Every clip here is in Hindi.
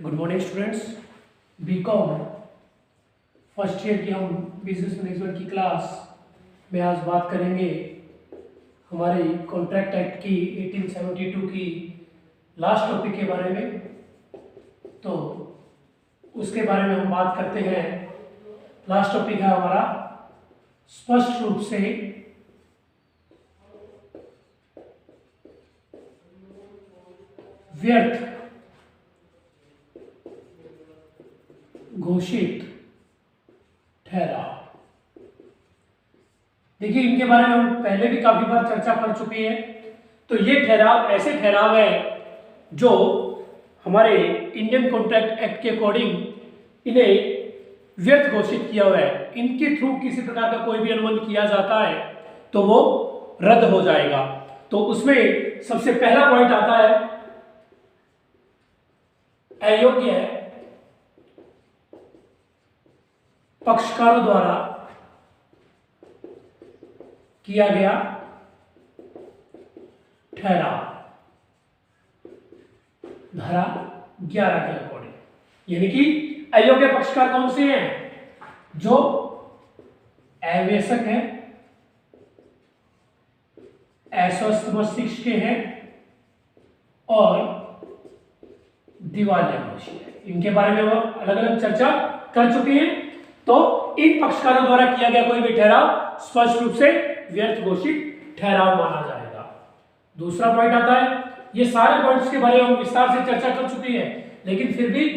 Good morning students. BCom first year की हम बिजनेस मैनेजमेंट की क्लास में आज बात करेंगे हमारी कॉन्ट्रैक्ट एक्ट की 1872 की लास्ट टॉपिक के बारे में। तो उसके बारे में हम बात करते हैं। लास्ट टॉपिक है हमारा स्पष्ट रूप से व्यर्थ घोषित ठहराव। देखिए, इनके बारे में हम पहले भी काफी बार चर्चा कर चुके हैं। तो ये ठहराव ऐसे ठहराव है जो हमारे इंडियन कॉन्ट्रैक्ट एक्ट के अकॉर्डिंग इन्हें व्यर्थ घोषित किया हुआ है। इनके थ्रू किसी प्रकार का कोई भी अनुबंध किया जाता है तो वो रद्द हो जाएगा। तो उसमें सबसे पहला पॉइंट आता है अयोग्य है पक्षकारों द्वारा किया गया ठहराव, धारा 11 के अकॉर्डिंग। यानी कि अयोग्य पक्षकार कौन से हैं? जो अवयस्क हैं, अस्वस्थ मस्तिष्क के हैं और दिवालिया घोषित है। इनके बारे में हम अलग अलग चर्चा कर चुके हैं। तो इन पक्षकारों द्वारा किया गया कोई भी ठहराव स्पष्ट रूप से व्यर्थ घोषित ठहराव माना जाएगा। दूसरा पॉइंट आता है, ये सारे पॉइंट्स के बारे में हम विस्तार से चर्चा कर चुके हैं, लेकिन फिर भी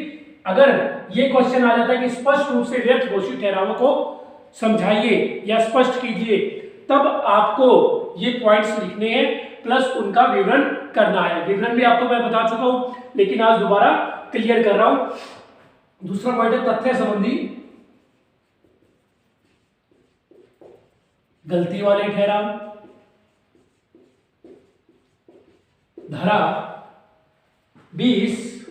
अगर ये क्वेश्चन आ जाता है कि स्पष्ट रूप से व्यर्थ घोषित ठहरावों को समझाइए या स्पष्ट कीजिए, तब आपको ये पॉइंट्स लिखने हैं प्लस उनका विवरण करना है। विवरण भी आपको मैं बता चुका हूं, लेकिन आज दोबारा क्लियर कर रहा हूं। दूसरा पॉइंट है तथ्य संबंधी गलती वाले ठहराव। धारा 20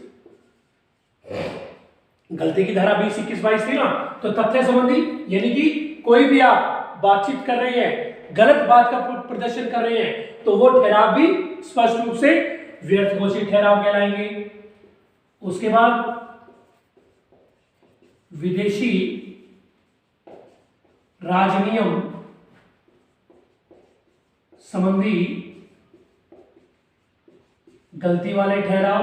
गलती की धारा 20, 21, 22 थी ना। तो तथ्य संबंधी यानी कि कोई भी आप बातचीत कर रहे हैं, गलत बात का प्रदर्शन कर रहे हैं, तो वो ठहराव भी स्पष्ट रूप से व्यर्थ घोषित ठहराव कहलाएंगे। उसके बाद विदेशी राजनियम संबंधी गलती वाले ठहराव।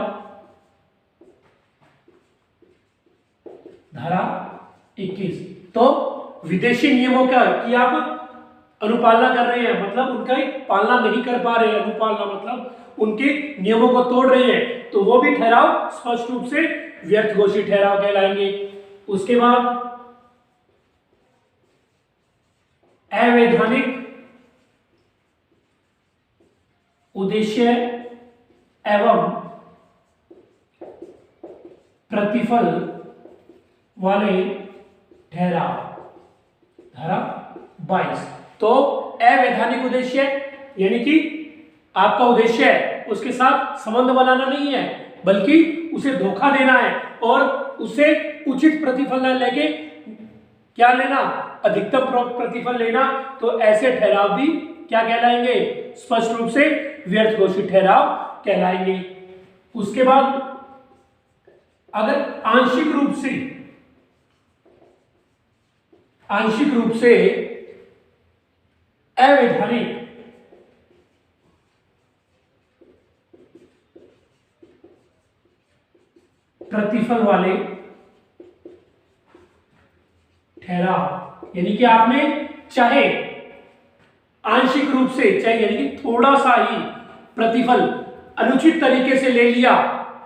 धारा 21। तो विदेशी नियमों का कि आप अनुपालना कर रहे हैं, मतलब उनका पालना नहीं कर पा रहे हैं, अनुपालना मतलब उनके नियमों को तोड़ रहे हैं, तो वो भी ठहराव स्पष्ट रूप से व्यर्थ घोषित ठहराव कहलाएंगे। उसके बाद अवैधानिक उद्देश्य एवं प्रतिफल वाले ठहराव। धारा 22। तो अवैधानिक उद्देश्य यानी कि आपका उद्देश्य है उसके साथ संबंध बनाना नहीं है, बल्कि उसे धोखा देना है और उसे उचित प्रतिफल न लेके क्या लेना, अधिकतम प्रतिफल लेना। तो ऐसे ठहराव भी क्या कहलाएंगे? स्पष्ट रूप से व्यर्थ घोषित ठहराव कहलाएंगे। उसके बाद अगर आंशिक रूप से अवैधानिक प्रतिफल वाले ठहराव, यानी कि आपने चाहे आंशिक रूप से, चाहे यानी कि थोड़ा सा ही प्रतिफल अनुचित तरीके से ले लिया,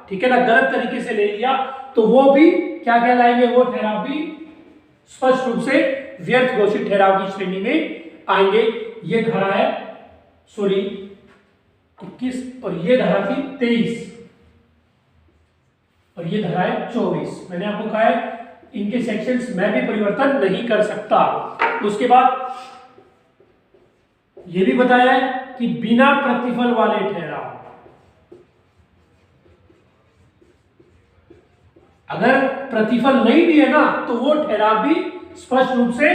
ठीक है ना, गलत तरीके से ले लिया, तो वो भी क्या कहलाएंगे? वो ठहराव भी स्पष्ट रूप से व्यर्थ घोषित ठहराव की श्रेणी में आएंगे। ये धारा है 21 और ये धारा थी 23 और ये धारा है 24। मैंने आपको कहा है इनके सेक्शंस मैं भी परिवर्तन नहीं कर सकता। उसके बाद ये भी बताया है कि बिना प्रतिफल वाले ठहराव, अगर प्रतिफल नहीं भी है ना, तो वो ठहराव भी स्पष्ट रूप से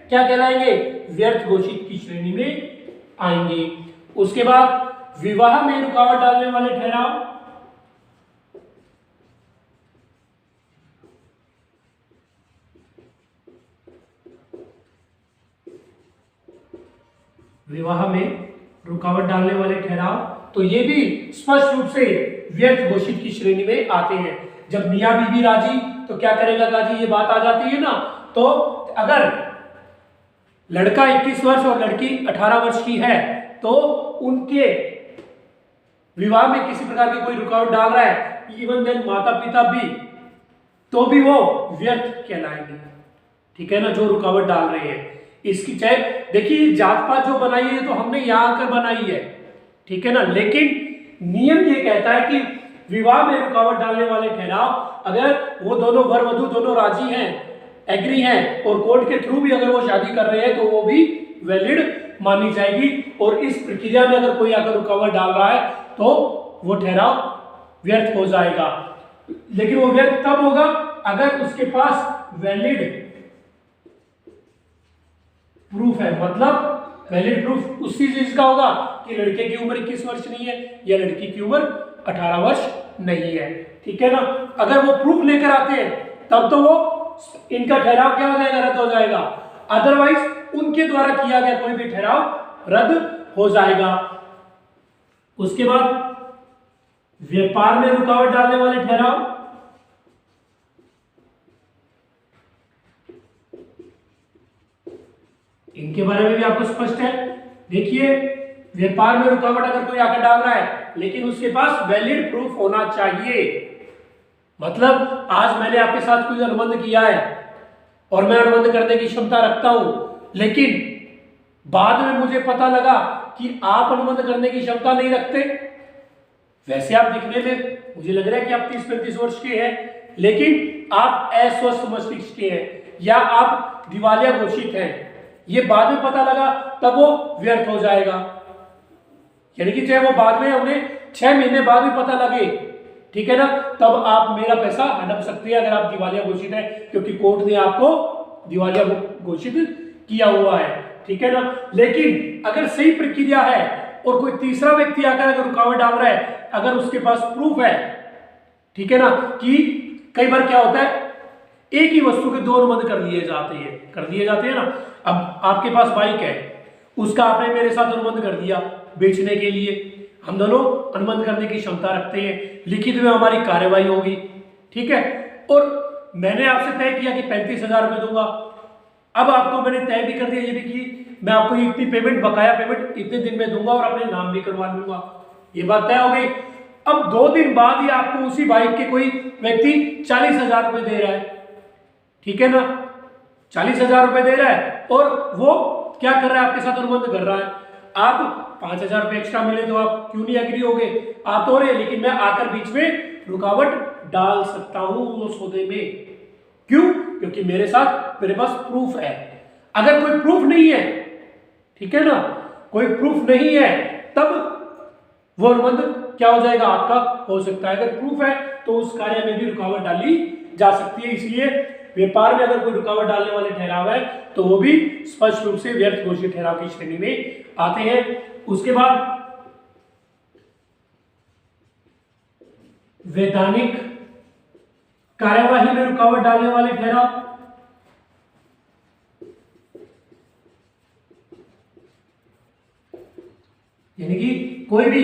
क्या कहलाएंगे? व्यर्थ घोषित की श्रेणी में आएंगे। उसके बाद विवाह में रुकावट डालने वाले ठहराव, विवाह में रुकावट डालने वाले ठहराव, तो ये भी स्पष्ट रूप से व्यर्थ घोषित की श्रेणी में आते हैं। जब मियां बीबी राजी, तो क्या करेगा गाजी, ये बात आ जाती है ना। तो अगर लड़का 21 वर्ष और लड़की 18 वर्ष की है, तो उनके विवाह में किसी प्रकार की कोई रुकावट डाल रहा है, इवन देन माता पिता भी, तो भी वो व्यर्थ कहलाएंगे। ठीक है ना, जो रुकावट डाल रहे हैं। इसकी चाहे देखिए जात पात जो बनाई है तो हमने यहां आकर बनाई है, ठीक है ना, लेकिन नियम ये कहता है कि विवाह में रुकावट डालने वाले ठहराव, अगर वो दोनों वर वधु दोनों राजी हैं, एग्री हैं, और कोर्ट के थ्रू भी अगर वो शादी कर रहे हैं, तो वो भी वैलिड मानी जाएगी। और इस प्रक्रिया में अगर कोई अगर रुकावट डाल रहा है, तो वो ठहराव व्यर्थ हो जाएगा। लेकिन वो व्यर्थ तब होगा अगर उसके पास वैलिड प्रूफ है। मतलब वैलिड प्रूफ उसी चीज का होगा कि लड़के की उम्र 21 वर्ष नहीं है या लड़की की उम्र 18 वर्ष नहीं है। ठीक है ना, अगर वो प्रूफ लेकर आते हैं तब तो वो इनका ठहराव क्या हो जाएगा, रद्द हो जाएगा। अदरवाइज उनके द्वारा किया गया कोई भी ठहराव रद्द हो जाएगा। उसके बाद व्यापार में रुकावट डालने वाले ठहराव, इनके बारे में भी आपको स्पष्ट है। देखिए व्यापार में रुकावट अगर कोई आकर डाल रहा है, लेकिन उसके पास वैलिड प्रूफ होना चाहिए। मतलब आज मैंने आपके साथ कोई अनुबंध किया है और मैं अनुबंध करने की क्षमता रखता हूं, लेकिन बाद में मुझे पता लगा कि आप अनुबंध करने की क्षमता नहीं रखते। वैसे आप दिखने में मुझे लग रहा है कि आप 30-35 वर्ष के हैं, लेकिन आप अस्वस्थ मस्तिष्क के हैं या आप दिवालिया घोषित हैं, ये बाद में पता लगा, तब वो व्यर्थ हो जाएगा। यानी कि चाहे वो बाद में उन्हें 6 महीने बाद भी पता लगे, ठीक है ना, तब आप मेरा पैसा हड़प सकते हैं अगर आप दिवालिया घोषित है, क्योंकि कोर्ट ने आपको दिवालिया घोषित किया हुआ है। ठीक है ना, लेकिन अगर सही प्रक्रिया है और कोई तीसरा व्यक्ति आकर अगर रुकावट डाल रहा है, अगर उसके पास प्रूफ है, ठीक है ना, कि कई बार क्या होता है एक ही वस्तु के दो अनुबंध कर दिए जाते हैं ना। अब आपके पास बाइक है, उसका आपने मेरे साथ अनुबंध कर दिया बेचने के लिए, हम दोनों अनुबंध करने की क्षमता रखते हैं, लिखित में हमारी कार्यवाही होगी, ठीक है, और मैंने आपसे तय किया कि 35,000 रुपये दूंगा। अब आपको मैंने तय भी कर दिया ये भी कि मैं आपको इतनी पेमेंट, बकाया पेमेंट इतने दिन में दूंगा और अपने नाम भी करवा लूंगा, ये बात तय हो गई। अब 2 दिन बाद ही आपको उसी बाइक के कोई व्यक्ति 40,000 रुपये दे रहा है, ठीक है ना, 40,000 रुपये दे रहा है और वो क्या कर रहा है, आपके साथ अनुबंध कर रहा है। आप 5,000 रुपये एक्स्ट्रा मिले तो आप क्यों नहीं एग्री होगे, आप तो रहे, लेकिन मैं आकर बीच में रुकावट डाल सकता हूं वो सौदे में। क्यों? क्योंकि मेरे पास प्रूफ है। अगर कोई प्रूफ नहीं है, ठीक है ना, कोई प्रूफ नहीं है, तब वो अनुबंध क्या हो जाएगा, आपका हो सकता है। अगर प्रूफ है तो उस कार्य में भी रुकावट डाली जा सकती है। इसलिए व्यापार में अगर कोई रुकावट डालने वाले ठहराव है तो वो भी स्पष्ट रूप से व्यर्थ घोषित ठहराव की श्रेणी में आते हैं। उसके बाद वैधानिक कार्यवाही में रुकावट डालने वाले ठहराव, यानी कि कोई भी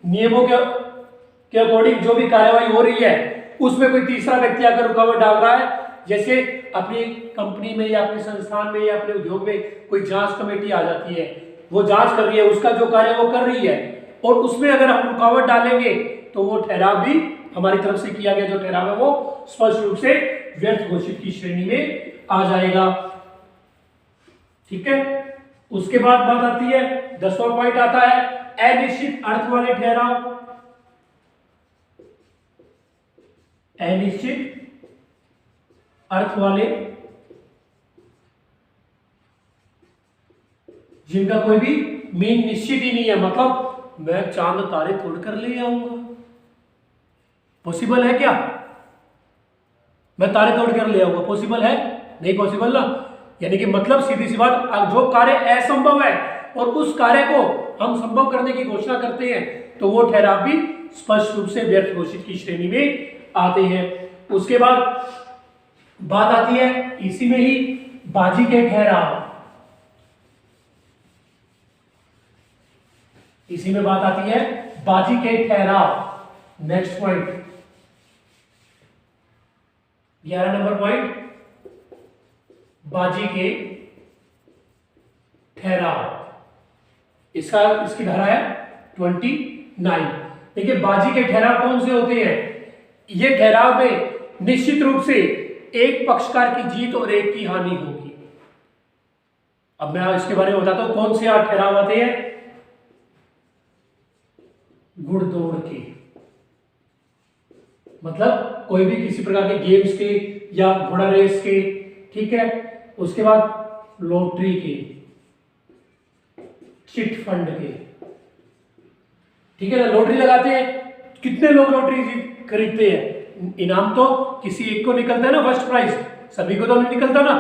नियमों के अकॉर्डिंग जो भी कार्यवाही हो रही है उसमें कोई तीसरा व्यक्ति आकर रुकावट डाल रहा है। जैसे अपनी कंपनी में या अपने संस्थान में या अपने उद्योग में कोई जांच कमेटी आ जाती है, वो जांच कर रही है, उसका जो कार्य वो कर रही है, और उसमें अगर हम रुकावट डालेंगे तो वो ठहराव भी हमारी तरफ से किया गया जो ठहराव है वो स्पष्ट रूप से व्यर्थ घोषित की श्रेणी में आ जाएगा। ठीक है, उसके बाद बात आती है, 10वां पॉइंट आता है अनिश्चित अर्थ वाले ठहराव। अनिश्चित अर्थ वाले, जिनका कोई भी मीन निश्चित ही नहीं है, मतलब मैं चांद तारे तोड़कर ले आऊंगा, पॉसिबल है क्या? मैं तारे तोड़कर ले आऊंगा, पॉसिबल है? नहीं पॉसिबल ना। यानी कि मतलब सीधी सी बात, जो कार्य असंभव है और उस कार्य को हम संभव करने की घोषणा करते हैं तो वो ठहराव भी स्पष्ट रूप से व्यर्थ घोषित की श्रेणी में आते हैं। उसके बाद बात आती है इसी में ही बाजी के ठहराव। इसी में बात आती है बाजी के ठहराव। नेक्स्ट पॉइंट 11 नंबर पॉइंट, बाजी के ठहराव। इसकी धारा है 29। देखिए बाजी के ठहराव कौन से होते हैं? ये ठहराव में निश्चित रूप से एक पक्षकार की जीत और एक की हानि होगी। अब मैं इसके बारे में बताता हूं कौन से ठहराव आते हैं। घुड़दौड़ के, मतलब कोई भी किसी प्रकार के गेम्स के या घोड़ा रेस के, ठीक है। उसके बाद लॉटरी के, चिट फंड के, ठीक है ना। लॉटरी लगाते हैं, कितने लोग लॉटरी खरीदते हैं? इनाम तो किसी एक को निकलता है ना, फर्स्ट प्राइज, सभी को तो नहीं निकलता ना।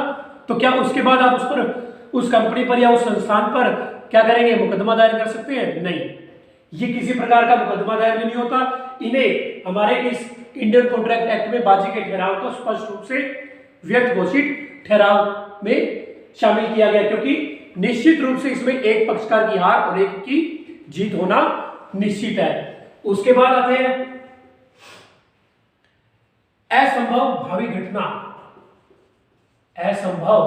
तो क्या उसके बाद आप उस पर, उस कंपनी पर या उस संस्थान पर क्या करेंगे? मुकदमा दायर कर सकते हैं? नहीं, ये किसी प्रकार का मुकदमा दायर नहीं होता। इन्हें हमारे इस इंडियन कॉन्ट्रैक्ट एक्ट में बाजी के ठहराव को स्पष्ट रूप से व्यर्थ घोषित ठहराव में शामिल किया गया, क्योंकि निश्चित रूप से इसमें एक पक्षकार की हार और एक की जीत होना निश्चित है। उसके बाद आते हैं असंभव भावी घटना। असंभव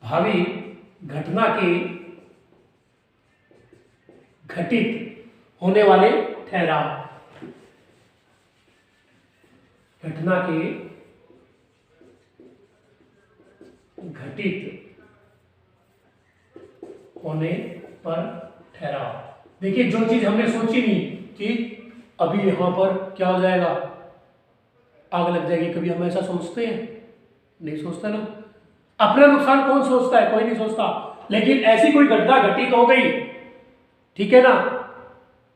भावी घटना के घटित होने वाले ठहराव। घटना के घटित होने पर ठहराव। देखिए जो चीज हमने सोची नहीं कि अभी यहां पर क्या हो जाएगा, आग लग जाएगी, कभी हम ऐसा सोचते हैं? नहीं सोचता ना। अपना नुकसान कौन सोचता है? कोई नहीं सोचता। लेकिन ऐसी कोई घटना घटित हो गई, ठीक है ना,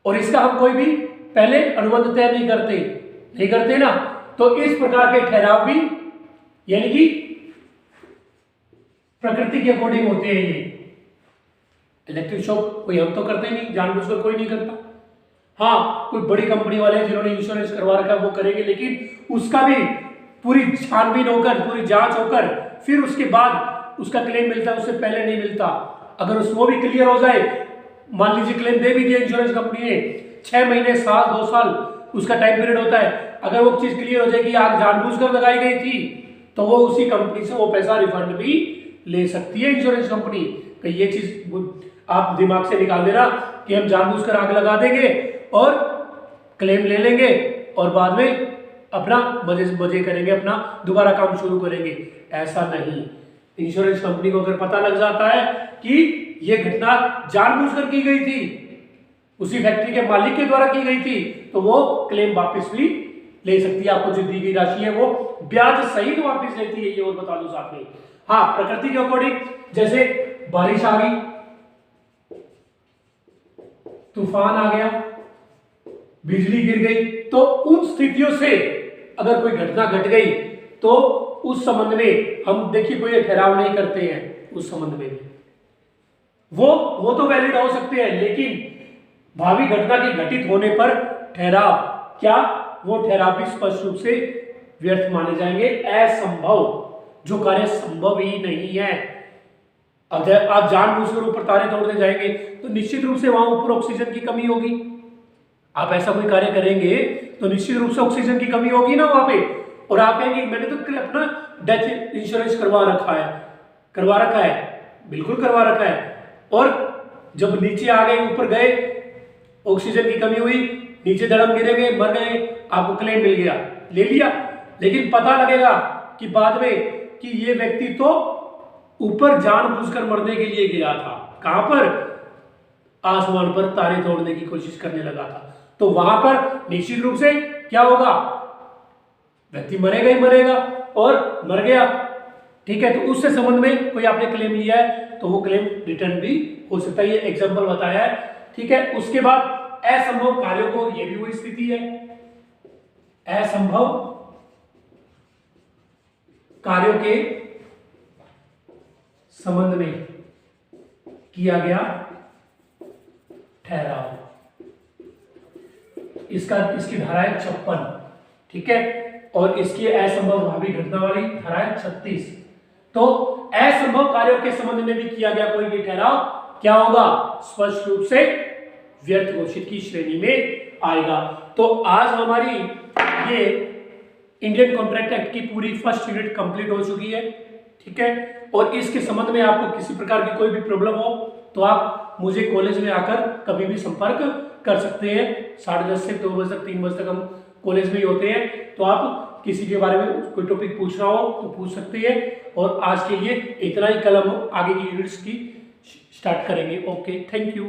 और इसका हम कोई भी पहले अनुबंध तय नहीं करते ना, तो इस प्रकार के ठहराव भी यानी कि प्रकृति के अकॉर्डिंग होते हैं। ये इलेक्ट्रिक शॉक कोई हम तो करते नहीं, जानबूझकर कोई नहीं करता। हाँ, कोई बड़ी कंपनी वाले जिन्होंने इंश्योरेंस करवा रखा है वो करेंगे, लेकिन उसका भी पूरी छानबीन होकर, पूरी जांच होकर फिर उसके बाद उसका क्लेम मिलता है, उससे पहले नहीं मिलता। अगर वो भी क्लियर हो जाए, मान लीजिए क्लेम दे भी दिया इंश्योरेंस कंपनी ने, 6 महीने, साल, 2 साल उसका टाइम पीरियड होता है। अगर वो चीज क्लियर हो जाए कि आग जानबूझकर लगाई गई थी, तो वो उसी कंपनी से वो पैसा रिफंड भी ले सकती है इंश्योरेंस कंपनी। तो ये चीज आप दिमाग से निकाल देना कि हम जानबूझकर आग लगा देंगे और क्लेम ले लेंगे और बाद में अपना मजे करेंगे, अपना दोबारा काम शुरू करेंगे। ऐसा नहीं। इंश्योरेंस कंपनी को अगर पता लग जाता है कि ये घटना जानबूझकर की गई थी, उसी फैक्ट्री के मालिक के द्वारा की गई थी, तो वो क्लेम वापस भी ले सकती है। आपको जो दी गई राशि है वो ब्याज सहित वापस लेती है। ये और बता दो साथ में। हाँ, प्रकृति के अकॉर्डिंग, जैसे बारिश आ गई, तूफान आ गया, बिजली गिर गई, तो उन स्थितियों से अगर कोई घटना घट गई तो उस संबंध में हम देखिए कोई ठहराव नहीं करते हैं। उस संबंध में भी वो तो वैलिड हो सकते हैं, लेकिन भावी घटना के घटित होने पर ठहराव, क्या वो ठहराव भी स्पष्ट रूप से व्यर्थ माने जाएंगे। असंभव, जो कार्य संभव ही नहीं है। अगर आप जानबूझकर ऊपर तारे तोड़ने जाएंगे तो निश्चित रूप से वहां ऊपर ऑक्सीजन की कमी होगी। आप ऐसा कोई कार्य करेंगे तो निश्चित रूप से ऑक्सीजन की कमी होगी ना वहां पे। और आप कहेंगे मैंने तो अपना डेथ इंश्योरेंस करवा रखा है, बिल्कुल करवा रखा है। और जब नीचे आ गए, ऊपर गए, ऑक्सीजन की कमी हुई, नीचे धड़म गिरेंगे, मर गए, आपको क्लेम मिल गया, ले लिया। लेकिन पता लगेगा कि बाद में कि ये व्यक्ति तो ऊपर जानबूझकर मरने के लिए गया था। कहां पर? आसमान पर तारे तोड़ने की कोशिश करने लगा था। तो वहां पर निश्चित रूप से क्या होगा? व्यक्ति मरेगा ही मरेगा, और मर गया, ठीक है। तो उससे संबंध में कोई आपने क्लेम लिया है तो वो क्लेम रिटर्न भी हो सकता है। ये एग्जांपल बताया है, ठीक है। उसके बाद असंभव कार्यों को, ये भी वही स्थिति है, असंभव कार्यों के संबंध में किया गया ठहराव। इसकी धारा है 56, ठीक है। और इसकी असंभव भावी घटना वाली धारा है 36। तो असंभव कार्यों के संबंध में भी किया गया कोई भी ठहराव क्या होगा, स्पष्ट रूप से व्यर्थ घोषित की श्रेणी में आएगा। तो आज हमारी ये इंडियन कॉन्ट्रैक्ट एक्ट की पूरी फर्स्ट यूनिट कंप्लीट हो चुकी है, ठीक है। और इसके संबंध में आपको किसी प्रकार की कोई भी प्रॉब्लम हो तो आप मुझे कॉलेज में आकर कभी भी संपर्क कर सकते हैं। 10:30 से 2 बजे तक, 3 बजे तक हम कॉलेज में ही होते हैं। तो आप किसी के बारे में कोई टॉपिक पूछना हो तो पूछ सकते हैं। और आज के लिए इतना ही, कल हम आगे की यूनिट्स की स्टार्ट करेंगे। Okay, thank you.